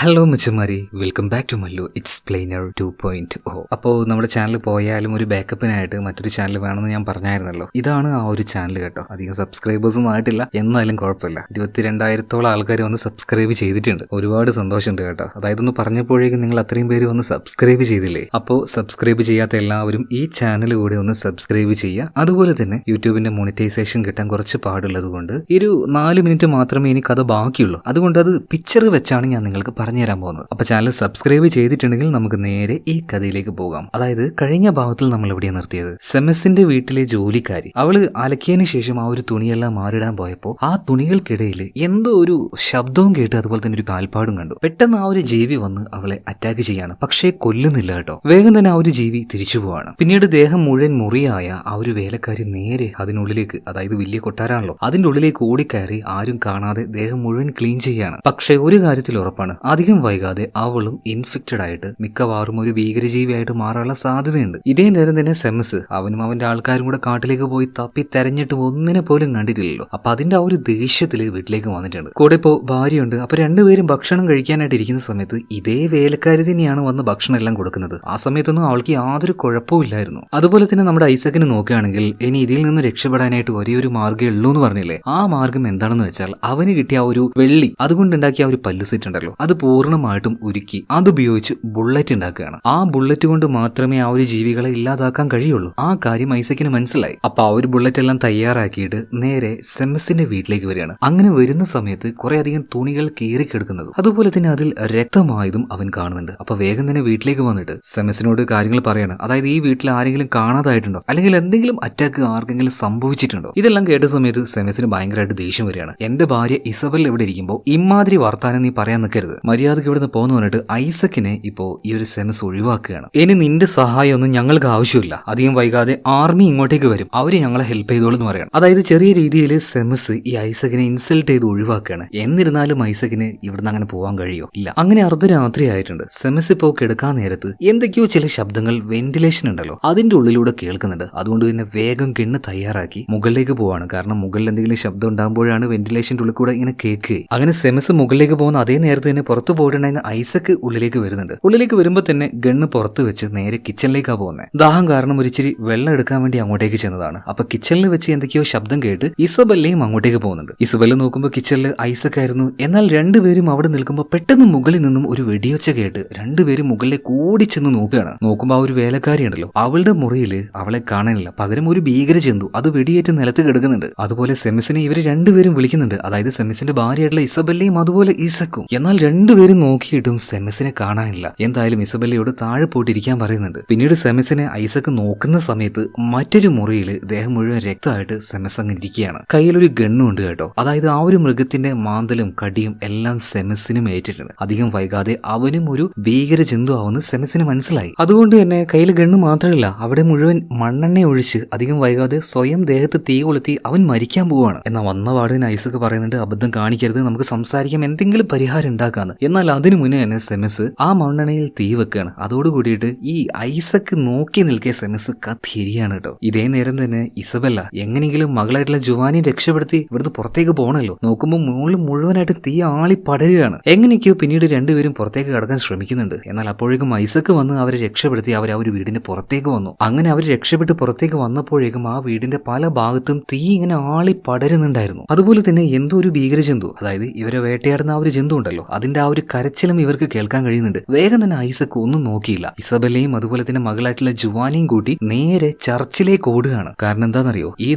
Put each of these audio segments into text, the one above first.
Hello മിച്ചമാരി, welcome back to Mallu explainer 2.0. അപ്പോൾ നമ്മുടെ ചാനൽ പോയാലും ഒരു ബാക്കപ്പിനായിട്ട് മറ്റൊരു ചാനൽ വേണമെന്ന് ഞാൻ പറഞ്ഞായിരുന്നല്ലോ. ഇതാണ് ആ ഒരു ചാനൽ കേട്ടോ. അധികം സബ്സ്ക്രൈബേഴ്സൊന്നും ആയിട്ടില്ല, എന്നാലും കുഴപ്പമില്ല. 22,000-ഓളം ആൾക്കാർ വന്ന് സബ്സ്ക്രൈബ് ചെയ്തിട്ടുണ്ട്. ഒരുപാട് സന്തോഷമുണ്ട് കേട്ടോ. അതായത് ഒന്ന് പറഞ്ഞപ്പോഴേക്കും നിങ്ങൾ അത്രയും പേര് വന്ന് സബ്സ്ക്രൈബ് ചെയ്തില്ലേ. അപ്പോൾ സബ്സ്ക്രൈബ് ചെയ്യാത്ത എല്ലാവരും ഈ ചാനൽ കൂടെ ഒന്ന് സബ്സ്ക്രൈബ് ചെയ്യുക. അതുപോലെ തന്നെ യൂട്യൂബിന്റെ മോണിറ്റൈസേഷൻ കിട്ടാൻ കുറച്ച് പാടുള്ളത് കൊണ്ട് ഒരു 4 മിനിറ്റ് മാത്രമേ ഇനി കഥ ബാക്കിയുള്ളൂ. അതുകൊണ്ട് അത് പിക്ചർ വെച്ചാണ് ഞാൻ നിങ്ങൾക്ക് പറഞ്ഞുതരാൻ പോകുന്നത്. അപ്പൊ ചാനൽ സബ്സ്ക്രൈബ് ചെയ്തിട്ടുണ്ടെങ്കിൽ നമുക്ക് നേരെ ഈ കഥയിലേക്ക് പോകാം. അതായത് കഴിഞ്ഞ ഭാഗത്തിൽ നമ്മൾ എവിടെയാണ് നിർത്തിയത്? സെമസിന്റെ വീട്ടിലെ ജോലിക്കാരി അവള് അലക്കിയതിനു ശേഷം ആ ഒരു തുണിയെല്ലാം മാറിടാൻ പോയപ്പോ ആ തുണികൾക്കിടയിൽ എന്തോ ഒരു ശബ്ദവും കേട്ട് അതുപോലെ തന്നെ ഒരു കാൽപ്പാടും കണ്ടു. പെട്ടെന്ന് ആ ഒരു ജീവി വന്ന് അവളെ അറ്റാക്ക് ചെയ്യാണ്. പക്ഷേ കൊല്ലുന്നില്ല കേട്ടോ. വേഗം തന്നെ ആ ഒരു ജീവി തിരിച്ചു പോവാണ്. പിന്നീട് ദേഹം മുഴുവൻ മുറിയായ ആ ഒരു വേലക്കാരി നേരെ അതിനുള്ളിലേക്ക്, അതായത് വലിയ കൊട്ടാരാണല്ലോ, അതിന്റെ ഉള്ളിലേക്ക് ഓടിക്കയറി ആരും കാണാതെ ദേഹം മുഴുവൻ ക്ലീൻ ചെയ്യാണ്. പക്ഷേ ഒരു കാര്യത്തിൽ ഉറപ്പാണ്, അധികം വൈകാതെ അവളും ഇൻഫെക്റ്റഡ് ആയിട്ട് മിക്കവാറും ഒരു ഭീകരജീവിയായിട്ട് മാറാനുള്ള സാധ്യതയുണ്ട്. ഇതേ നേരം തന്നെ സെമസ് അവനും അവന്റെ ആൾക്കാരും കൂടെ കാട്ടിലേക്ക് പോയി തപ്പി തെരഞ്ഞിട്ട് ഒന്നിനെ പോലും കണ്ടിട്ടില്ലല്ലോ. അപ്പൊ അതിന്റെ ആ ഒരു ദേഷ്യത്തില് വീട്ടിലേക്ക് വന്നിട്ടുണ്ട്. കൂടെ ഇപ്പോ ഭാര്യയുണ്ട്. അപ്പൊ രണ്ടുപേരും ഭക്ഷണം കഴിക്കാനായിട്ട് ഇരിക്കുന്ന സമയത്ത് ഇതേ വേലക്കാരി തന്നെയാണ് വന്ന് ഭക്ഷണം എല്ലാം കൊടുക്കുന്നത്. ആ സമയത്തൊന്നും അവൾക്ക് യാതൊരു കുഴപ്പമില്ലായിരുന്നു. അതുപോലെ തന്നെ നമ്മുടെ ഐസക്കിന് നോക്കുകയാണെങ്കിൽ ഇനി ഇതിൽ നിന്ന് രക്ഷപ്പെടാനായിട്ട് ഒരേ ഒരു മാർഗ്ഗമേ ഉള്ളൂ എന്ന് പറഞ്ഞില്ലേ. ആ മാർഗം എന്താണെന്ന് വെച്ചാൽ അവന് കിട്ടിയ ആ ഒരു വെള്ളി അതുകൊണ്ടുണ്ടാക്കിയ ആ ഒരു പല്ല് സെറ്റ് ഉണ്ടല്ലോ, അത് പൂർണ്ണമായിട്ടും ഉരുക്കി അതുപയോഗിച്ച് ബുള്ളറ്റ് ഉണ്ടാക്കുകയാണ്. ആ ബുള്ളറ്റ് കൊണ്ട് മാത്രമേ ആ ഒരു ജീവികളെ ഇല്ലാതാക്കാൻ കഴിയുള്ളൂ. ആ കാര്യം ഐസക്കിന് മനസ്സിലായി. അപ്പൊ ആ ഒരു ബുള്ളറ്റ് എല്ലാം തയ്യാറാക്കിയിട്ട് നേരെ സെമസിന്റെ വീട്ടിലേക്ക് വരികയാണ്. അങ്ങനെ വരുന്ന സമയത്ത് കുറെ അധികം തുണികൾ കീറിക്കെടുക്കുന്നതും അതുപോലെ തന്നെ അതിൽ രക്തമായതും അവൻ കാണുന്നുണ്ട്. അപ്പൊ വേഗം തന്നെ വീട്ടിലേക്ക് വന്നിട്ട് സെമസിനോട് കാര്യങ്ങൾ പറയാണ്. അതായത് ഈ വീട്ടിൽ ആരെങ്കിലും കാണാതായിട്ടുണ്ടോ, അല്ലെങ്കിൽ എന്തെങ്കിലും അറ്റാക്ക് ആർക്കെങ്കിലും സംഭവിച്ചിട്ടുണ്ടോ? ഇതെല്ലാം കേട്ട സമയത്ത് സെമസിന് ഭയങ്കരമായിട്ട് ദേഷ്യം വരികയാണ്. എന്റെ ഭാര്യ ഇസബൽ ഇവിടെ ഇരിക്കുമ്പോൾ ഇമാതിരി വർത്താനം നീ പറയാൻ നിൽക്കരുത്, മര്യാദക്ക് ഇവിടുന്ന് പോകുന്നു പറഞ്ഞിട്ട് ഐസക്കിനെ ഇപ്പോ ഈ ഒരു സെമസ് ഒഴിവാക്കുകയാണ്. ഇനി നിന്റെ സഹായമൊന്നും ഞങ്ങൾക്ക് ആവശ്യമില്ല, അധികം വൈകാതെ ആർമി ഇങ്ങോട്ടേക്ക് വരും, അവര് ഞങ്ങളെ ഹെൽപ്പ് ചെയ്തോളൂ എന്ന് പറയണം. അതായത് ചെറിയ രീതിയിൽ സെമസ് ഈ ഐസക്കിനെ ഇൻസൾട്ട് ചെയ്ത് ഒഴിവാക്കുകയാണ്. എന്നിരുന്നാലും ഐസക്കിന് ഇവിടുന്ന് അങ്ങനെ പോകാൻ കഴിയോ? ഇല്ല. അങ്ങനെ അർദ്ധരാത്രി ആയിട്ടുണ്ട്. സെമസ് ഇപ്പോ കിടക്കാൻ നേരത്ത് എന്തൊക്കെയോ ചില ശബ്ദങ്ങൾ വെന്റിലേഷൻ ഉണ്ടല്ലോ അതിന്റെ ഉള്ളിലൂടെ കേൾക്കുന്നുണ്ട്. അതുകൊണ്ട് തന്നെ വേഗം കിണ്ണ് തയ്യാറാക്കി മുകളിലേക്ക് പോവാണ്. കാരണം മുകളിൽ എന്തെങ്കിലും ശബ്ദം ഉണ്ടാകുമ്പോഴാണ് വെന്റിലേഷന്റെ ഉള്ളിൽ കൂടെ ഇങ്ങനെ കേൾക്കുക. അങ്ങനെ സെമസ് മുകളിലേക്ക് പോകുന്ന അതേ നേരത്ത് തന്നെ പുറത്ത് പോയിട്ടുണ്ടായിരുന്ന ഐസക്ക് ഉള്ളിലേക്ക് വരുന്നുണ്ട്. ഉള്ളിലേക്ക് വരുമ്പോൾ തന്നെ ഗണ്ണ് പുറത്ത് വെച്ച് നേരെ കിച്ചണിലേക്കാണ് പോകുന്നത്. ദാഹം കാരണം ഒരിച്ചിരി വെള്ളം എടുക്കാൻ വേണ്ടി അങ്ങോട്ടേക്ക് ചെന്നതാണ്. അപ്പൊ കിച്ചണിൽ വെച്ച് എന്തൊക്കെയോ ശബ്ദം കേട്ട് ഇസബല്ലയും അങ്ങോട്ടേക്ക് പോകുന്നുണ്ട്. ഇസബല്ല നോക്കുമ്പോൾ കിച്ചണിൽ ഐസക് ആയിരുന്നു. എന്നാൽ രണ്ടുപേരും അവിടെ നിൽക്കുമ്പോൾ പെട്ടെന്ന് മുകളിൽ നിന്നും ഒരു വെടിയൊച്ച കേട്ട് രണ്ടുപേരും മുകളിലേക്ക് ഓടിച്ചെന്ന് നോക്കുകയാണ്. നോക്കുമ്പോൾ ആ ഒരു വേലക്കാരി ഉണ്ടല്ലോ, അവളുടെ മുറിയിൽ അവളെ കാണാനില്ല, പകരം ഒരു ഭീകര ജന്തു അത് വെടിയേറ്റ് നിലത്ത് കിടക്കുന്നുണ്ട്. അതുപോലെ സെമിസിനെ ഇവര് രണ്ടുപേരും വിളിക്കുന്നുണ്ട്. അതായത് സെമിസിന്റെ ഭാര്യയായിട്ടുള്ള ഇസബല്ലയും അതുപോലെ ഈസക്കും. എന്നാൽ രണ്ടുപേരും നോക്കിയിട്ടും സെമസിനെ കാണാനില്ല. എന്തായാലും ഇസബല്ലയോട് താഴെ പോയിട്ടിരിക്കാൻ പറയുന്നുണ്ട്. പിന്നീട് സെമസിനെ ഐസക്ക് നോക്കുന്ന സമയത്ത് മറ്റൊരു മുറിയിൽ ദേഹം മുഴുവൻ രക്തമായിട്ട് സെമസ് അങ്ങ് ഇരിക്കുകയാണ്. കയ്യിലൊരു ഗണ്ണും ഉണ്ട് കേട്ടോ. അതായത് ആ ഒരു മൃഗത്തിന്റെ മാന്തലും കടിയും എല്ലാം സെമസിനും ഏറ്റിട്ടുണ്ട്. അധികം വൈകാതെ അവനും ഒരു ഭീകര ജന്തു ആവുന്ന സെമസിന് മനസ്സിലായി. അതുകൊണ്ട് തന്നെ കയ്യിൽ ഗണ്ണ് മാത്രമല്ല, അവിടെ മുഴുവൻ മണ്ണെണ്ണ ഒഴിച്ച് അധികം വൈകാതെ സ്വയം ദേഹത്ത് തീ കൊളുത്തി അവൻ മരിക്കാൻ പോവാണ്. എന്നാൽ വന്ന പാടിന് ഐസക്ക് പറയുന്നുണ്ട്, അബദ്ധം കാണിക്കരുത്, നമുക്ക് സംസാരിക്കാം, എന്തെങ്കിലും പരിഹാരം ഉണ്ടാക്കാന്ന്. എന്നാൽ അതിനു മുന്നേ തന്നെ സെമസ് ആ മണ്ണെണ്ണയിൽ തീ വെക്കുകയാണ്. അതോടുകൂടിയിട്ട് ഈ ഐസക്ക് നോക്കി നിൽക്കിയ സെമസ് കത്തിരിയാണ് കേട്ടോ. ഇതേ നേരം തന്നെ ഇസബല്ല എങ്ങനെയെങ്കിലും മകളായിട്ടുള്ള ജുവാനെ രക്ഷപ്പെടുത്തി ഇവിടുന്ന് പുറത്തേക്ക് പോകണല്ലോ. നോക്കുമ്പോൾ മുകളിൽ മുഴുവനായിട്ട് തീ ആളി പടരുകയാണ്. എങ്ങനെയൊക്കെയോ പിന്നീട് രണ്ടുപേരും പുറത്തേക്ക് കടക്കാൻ ശ്രമിക്കുന്നുണ്ട്. എന്നാൽ അപ്പോഴേക്കും ഐസക്ക് വന്ന് അവരെ രക്ഷപ്പെടുത്തി അവർ ആ ഒരു വീടിന്റെ പുറത്തേക്ക് വന്നു. അങ്ങനെ അവർ രക്ഷപ്പെട്ട് പുറത്തേക്ക് വന്നപ്പോഴേക്കും ആ വീടിന്റെ പല ഭാഗത്തും തീ ഇങ്ങനെ ആളി പടരുന്നുണ്ടായിരുന്നു. അതുപോലെ തന്നെ എന്തോ ഒരു ഭീകര ജന്തു, അതായത് ഇവരെ വേട്ടയാടുന്ന ആ ഒരു ജന്തു ഉണ്ടല്ലോ, അതിന്റെ ആ ഒരു കരച്ചിലും ഇവർക്ക് കേൾക്കാൻ കഴിയുന്നുണ്ട്. വേഗം തന്നെ ഐസക്ക് ഒന്നും നോക്കിയില്ല. ഇസബല്ലയും അതുപോലെ തന്നെ മകളായിട്ടുള്ള ജുവാനെയും കൂട്ടി നേരെ ചർച്ചിലേക്ക് ഓടുകയാണ്. കാരണം എന്താണെന്നറിയോ, ഈ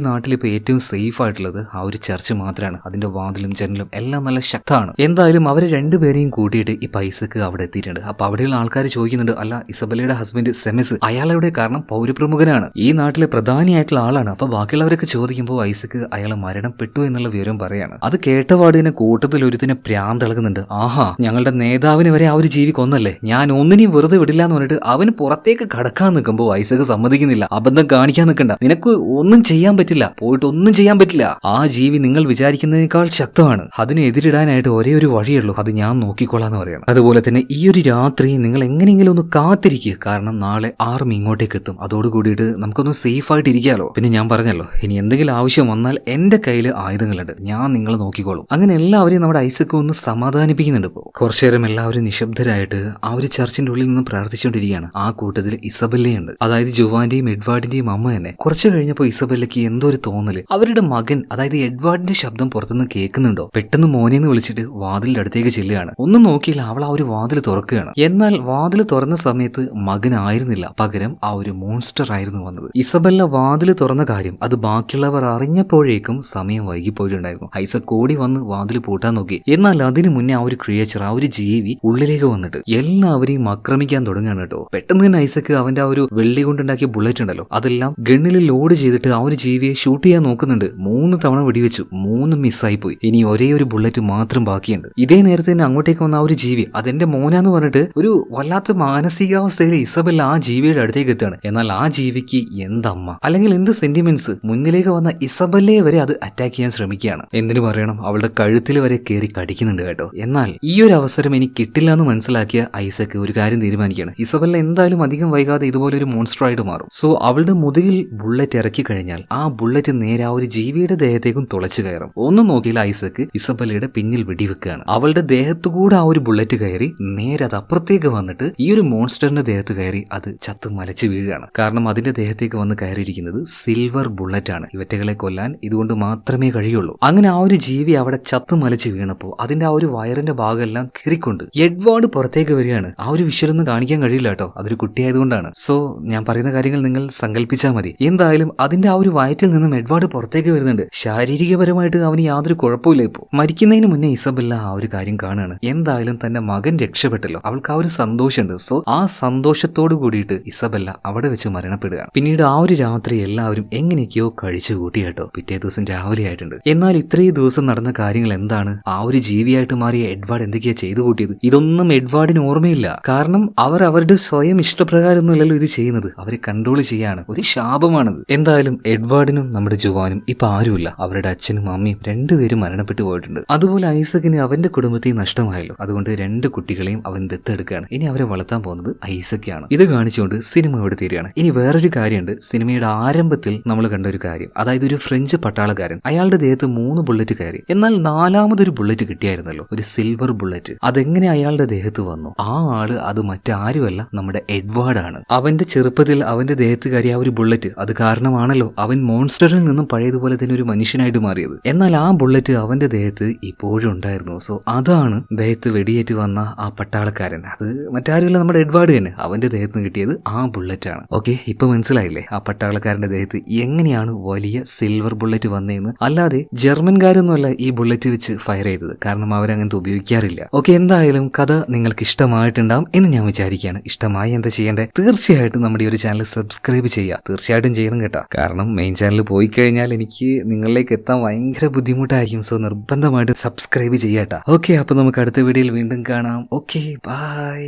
നാട്ടിൽ ഇപ്പൊ ഏറ്റവും സേഫ് ആയിട്ടുള്ളത് ആ ഒരു ചർച്ച് മാത്രമാണ്. അതിന്റെ വാതിലും ജനലും എല്ലാം നല്ല ശക്തമാണ്. എന്തായാലും അവരെ രണ്ടുപേരെയും കൂട്ടിയിട്ട് ഈ ഐസക്ക് അവിടെ എത്തിയിട്ടുണ്ട്. അപ്പൊ അവിടെയുള്ള ആൾക്കാർ ചോദിക്കുന്നുണ്ട്, അല്ല ഇസബല്ലയുടെ ഹസ്ബൻഡ് സെമസ് അയാളെവിടെ? കാരണം പൗരപ്രമുഖനാണ്, ഈ നാട്ടിലെ പ്രധാനിയായിട്ടുള്ള ആളാണ്. അപ്പൊ ബാക്കിയുള്ളവരൊക്കെ ചോദിക്കുമ്പോൾ ഐസക്ക് അയാൾ മരണപ്പെട്ടു എന്നുള്ള വിവരം പറയാണ്. അത് കേട്ടപാടിന് കൂട്ടത്തിൽ ഒരുത്തിനെ പ്രാന്തിളകുന്നുണ്ട്. ആഹാ, ഞങ്ങളുടെ നേതാവിന് വരെ ആ ഒരു ജീവി കൊന്നല്ലേ, ഞാൻ ഒന്നിനെയും വെറുതെ വിടില്ല എന്ന് പറഞ്ഞിട്ട് അവന് പുറത്തേക്ക് കടക്കാൻ നിൽക്കുമ്പോൾ ഐസക്ക് സമ്മതിക്കുന്നില്ല. അബദ്ധം കാണിക്കാൻ നിൽക്കണ്ട, നിനക്ക് ഒന്നും ചെയ്യാൻ പറ്റില്ല, പോയിട്ട് ഒന്നും ചെയ്യാൻ പറ്റില്ല. ആ ജീവി നിങ്ങൾ വിചാരിക്കുന്നതിനേക്കാൾ ശക്തമാണ്, അതിനെ എതിരിടാനായിട്ട് ഒരേ ഒരു വഴിയുള്ളൂ, അത് ഞാൻ നോക്കിക്കൊള്ളാന്ന് പറയണം. അതുപോലെ തന്നെ ഈ ഒരു രാത്രി നിങ്ങൾ എങ്ങനെയെങ്കിലും ഒന്ന് കാത്തിരിക്കുക, കാരണം നാളെ ആർമി ഇങ്ങോട്ടേക്ക് എത്തും. അതോടുകൂടിയിട്ട് നമുക്കൊന്ന് സേഫ് ആയിട്ട് ഇരിക്കാലോ. പിന്നെ ഞാൻ പറഞ്ഞല്ലോ, ഇനി എന്തെങ്കിലും ആവശ്യം വന്നാൽ എന്റെ കയ്യിൽ ആയുധങ്ങളുണ്ട്, ഞാൻ നിങ്ങളെ നോക്കിക്കോളും. അങ്ങനെ എല്ലാവരെയും നമ്മുടെ ഐസക്ക് ഒന്ന് സമാധാനിപ്പിക്കുന്നുണ്ട്. ഇപ്പോൾ കുറച്ചുനേരം എല്ലാവരും നിശബ്ദരായിട്ട് ആ ഒരു ചർച്ചിന്റെ ഉള്ളിൽ നിന്ന് പ്രാർത്ഥിച്ചുകൊണ്ടിരിക്കുകയാണ്. ആ കൂട്ടത്തിൽ ഇസബെല്ലയുണ്ട്, അതായത് ജുവാന്റെയും എഡ്വാർഡിന്റെയും അമ്മ തന്നെ. കുറച്ചു കഴിഞ്ഞപ്പോൾ ഇസബെല്ലയ്ക്ക് എന്തോ ഒരു തോന്നല്, അവരുടെ മകൻ അതായത് എഡ്വാർഡിന്റെ ശബ്ദം പുറത്തുനിന്ന് കേൾക്കുന്നുണ്ടോ. പെട്ടെന്ന് മോനെന്ന് വിളിച്ചിട്ട് വാതിലിന്റെ അടുത്തേക്ക് ചെല്ലുകയാണ്. ഒന്നും നോക്കിയില്ല, അവൾ ആ ഒരു വാതിൽ തുറക്കുകയാണ്. എന്നാൽ വാതിൽ തുറന്ന സമയത്ത് മകനായിരുന്നില്ല, പകരം ആ ഒരു മോൺസ്റ്റർ ആയിരുന്നു വന്നത്. ഇസബെല്ല വാതിൽ തുറന്ന കാര്യം അത് ബാക്കിയുള്ളവർ അറിഞ്ഞപ്പോഴേക്കും സമയം വൈകിപ്പോയിട്ടുണ്ടായിരുന്നു. ഐസക് ഓടി വന്ന് വാതിൽ പൂട്ടാൻ നോക്കി. എന്നാൽ അതിനു മുന്നേ ആ ഒരു ക്രിയേച്ചർ, ആ ഒരു ജീവി ഉള്ളിലേക്ക് വന്നിട്ട് എല്ലാവരെയും ആക്രമിക്കാൻ തുടങ്ങുകയാണ് കേട്ടോ. പെട്ടെന്ന് തന്നെ ഐസക് അവന്റെ ആ ഒരു വെള്ളി കൊണ്ടുണ്ടാക്കിയ ബുള്ളറ്റ് ഉണ്ടല്ലോ, അതെല്ലാം ഗണ്ണിൽ ലോഡ് ചെയ്തിട്ട് ആ ഒരു ജീവിയെ ഷൂട്ട് ചെയ്യാൻ നോക്കുന്നുണ്ട്. 3 തവണ വെടിവെച്ചു, 3 മിസ്സായി പോയി. ഇനി ഒരേ ഒരു ബുള്ളറ്റ് മാത്രം ബാക്കിയുണ്ട്. ഇതേ നേരത്തെ തന്നെ അങ്ങോട്ടേക്ക് വന്ന ആ ഒരു ജീവി അതെന്റെ മോനാന്ന് പറഞ്ഞിട്ട് ഒരു വല്ലാത്ത മാനസികാവസ്ഥയിൽ ഇസബെല്ല ആ ജീവിയുടെ അടുത്തേക്ക് എത്തുകയാണ്. എന്നാൽ ആ ജീവിക്ക് എന്തമ്മ അല്ലെങ്കിൽ എന്ത് സെന്റിമെന്റ്സ്, മുന്നിലേക്ക് വന്ന ഇസബെല്ലയെ വരെ അത് അറ്റാക്ക് ചെയ്യാൻ ശ്രമിക്കുകയാണ്. എന്തിനു പറയണം, അവളുടെ കഴുത്തിൽ വരെ കയറി കടിക്കുന്നുണ്ട് കേട്ടോ. എന്നാൽ ഈ ഒരു അവസരം എനിക്ക് കിട്ടില്ല എന്ന് മനസ്സിലാക്കിയ ഐസക് ഒരു കാര്യം തീരുമാനിക്കുകയാണ്. ഇസബെല്ല എന്തായാലും അധികം വൈകാതെ ഇതുപോലെ ഒരു മോൺസ്റ്റർ ആയിട്ട് മാറും. സോ അവളുടെ മുതുകിൽ ബുള്ളറ്റ് ഇറക്കി കഴിഞ്ഞാൽ ആ ബുള്ളറ്റ് നേരെ ആ ഒരു ജീവിയുടെ ദേഹത്തേക്കും തുളച്ചു കയറും. ഒന്നും നോക്കിയില്ല ഐസക് ഇസബെല്ലയുടെ പിന്നിൽ വെടിവെക്കുകയാണ്. അവളുടെ ദേഹത്തുകൂടെ ആ ഒരു ബുള്ളറ്റ് കയറി നേരെ അത് അപ്പുറത്തേക്ക് വന്നിട്ട് ഈ ഒരു മോൺസ്റ്ററിന്റെ ദേഹത്ത് കയറി അത് ചത്ത് മലച്ച് വീഴുകയാണ്. കാരണം അതിന്റെ ദേഹത്തേക്ക് വന്ന് കയറിയിരിക്കുന്നത് സിൽവർ ബുള്ളറ്റ് ആണ്. ഇവറ്റകളെ കൊല്ലാൻ ഇതുകൊണ്ട് മാത്രമേ കഴിയുള്ളൂ. അങ്ങനെ ആ ഒരു ജീവി അവിടെ ചത്ത് മലച്ച് വീണപ്പോൾ അതിന്റെ ആ ഒരു വയറിന്റെ ഭാഗമെല്ലാം കീറിക്കൊണ്ട് എഡ്വാർഡ് പുറത്തേക്ക് വരികയാണ്. ആ ഒരു വിഷ്വലൊന്നും കാണിക്കാൻ കഴിയില്ല കേട്ടോ, അതൊരു കുട്ടിയായതുകൊണ്ടാണ്. സോ ഞാൻ പറയുന്ന കാര്യങ്ങൾ നിങ്ങൾ സങ്കല്പിച്ചാൽ മതി. എന്തായാലും അതിന്റെ ആ ഒരു വയറ്റിൽ നിന്നും എഡ്വാർഡ് പുറത്തേക്ക് വരുന്നുണ്ട്. ശാരീരികപരമായിട്ട് അവന് യാതൊരു കുഴപ്പമില്ല. ഇപ്പോൾ മരിക്കുന്നതിന് മുന്നേ ഇസബെല്ല ആ ഒരു കാര്യം കാണുകയാണ്. എന്തായാലും തന്റെ മകൻ രക്ഷപ്പെട്ടല്ലോ, അവൾക്ക് ആ ഒരു സന്തോഷമുണ്ട്. സോ ആ സന്തോഷത്തോട് കൂടിയിട്ട് ഇസബെല്ല അവിടെ വെച്ച് മരണപ്പെടുകയാണ്. പിന്നീട് ആ ഒരു രാത്രി എല്ലാവരും എങ്ങനെയൊക്കെയോ കഴിച്ചു കൂട്ടി കേട്ടോ. പിറ്റേ ദിവസം രാവിലെ ആയിട്ടുണ്ട്. എന്നാൽ ഇത്രയും ദിവസം നടന്ന കാര്യങ്ങൾ എന്താണ്, ആ ഒരു ജീവിയായിട്ട് മാറിയ എഡ്വാർഡ് എന്തൊക്കെയാ ചെയ്തു കൂട്ടിയത്, ഇതൊന്നും എഡ്വാർഡിന് ഓർമ്മയില്ല. കാരണം അവർ അവരുടെ സ്വയം ഇഷ്ടപ്രകാരമൊന്നുമല്ലല്ലോ ഇത് ചെയ്യുന്നത്, അവരെ കൺട്രോൾ ചെയ്യാണ്. ഒരു ശാപമാണത്. എന്തായാലും എഡ്വാർഡിനും നമ്മുടെ ജുവാനും ഇപ്പൊ ആരുമില്ല. അവരുടെ അച്ഛനും അമ്മയും രണ്ടുപേരും മരണപ്പെട്ടു പോയിട്ടുണ്ട്. അതുപോലെ ഐസക്കിന് അവന്റെ കുടുംബത്തെയും നഷ്ടമായല്ലോ. അതുകൊണ്ട് 2 കുട്ടികളെയും അവൻ ദത്തെടുക്കുകയാണ്. ഇനി അവരെ വളർത്താൻ പോകുന്നത് ഐസക്കാണ്. ഇത് കാണിച്ചുകൊണ്ട് സിനിമ ഇവിടെ തീരുകയാണ്. ഇനി വേറൊരു കാര്യമുണ്ട്. സിനിമയുടെ ആരംഭത്തിൽ നമ്മൾ കണ്ട ഒരു കാര്യം, അതായത് ഒരു ഫ്രഞ്ച് പട്ടാളക്കാരൻ, അയാളുടെ ദേഹത്ത് 3 ബുള്ളറ്റ് കയറി. എന്നാൽ 4മതൊരു ബുള്ളറ്റ് കിട്ടിയായിരുന്നല്ലോ, ഒരു സിൽവർ ബുള്ളറ്റ്. അതെങ്ങനെ അയാളുടെ ദേഹത്ത് വന്നു? ആ ആള് അത് മറ്റാരുമല്ല, നമ്മുടെ എഡ്വാർഡ് ആണ്. അവന്റെ ചെറുപ്പത്തിൽ അവന്റെ ദേഹത്ത് കയറിയ ആ ഒരു ബുള്ളറ്റ് അത് കാരണമാണല്ലോ അവൻ മോൺസ്റ്ററിൽ നിന്നും പഴയതുപോലെ തന്നെ ഒരു മനുഷ്യനായിട്ട് മാറിയത്. എന്നാൽ ആ ബുള്ളറ്റ് അവന്റെ ദേഹത്ത് ഇപ്പോഴും ഉണ്ടായിരുന്നു. സോ അതാണ് ദേഹത്ത് വെടിയേറ്റ് വന്ന ആ പട്ടാളക്കാരൻ, അത് മറ്റാരുമല്ല, നമ്മുടെ എഡ്വാർഡ് തന്നെ. അവന്റെ ദേഹത്ത് നിന്ന് കിട്ടിയത് ആ ബുള്ളറ്റ് ആണ്. ഓക്കെ, ഇപ്പൊ മനസ്സിലായില്ലേ ആ പട്ടാളക്കാരന്റെ ദേഹത്ത് എങ്ങനെയാണ് വലിയ സിൽവർ ബുള്ളറ്റ് വന്നതെന്ന്. അല്ലാതെ ജർമ്മൻകാരൊന്നുമല്ല ഈ ബുള്ളറ്റ് വെച്ച് ഫയർ ചെയ്തത്, കാരണം അവരങ്ങനത്തെ ഉപയോഗിക്കാറില്ല. ഓക്കെ, എന്തായാലും കഥ നിങ്ങൾക്ക് ഇഷ്ടമായിട്ടുണ്ടാവും എന്ന് ഞാൻ വിചാരിക്കുകയാണ്. ഇഷ്ടമായി എന്താ ചെയ്യേണ്ടത്? തീർച്ചയായിട്ടും നമ്മുടെ ഈ ഒരു ചാനൽ സബ്സ്ക്രൈബ് ചെയ്യുക. തീർച്ചയായിട്ടും ചെയ്യണം കേട്ടോ, കാരണം മെയിൻ ചാനൽ പോയി കഴിഞ്ഞാൽ എനിക്ക് നിങ്ങളിലേക്ക് എത്താൻ ഭയങ്കര ബുദ്ധിമുട്ടായിരിക്കും. സോ നിർബന്ധമായിട്ട് സബ്സ്ക്രൈബ് ചെയ്യാട്ടോ. ഓക്കെ, അപ്പൊ നമുക്ക് അടുത്ത വീഡിയോയിൽ വീണ്ടും കാണാം. Okay, by.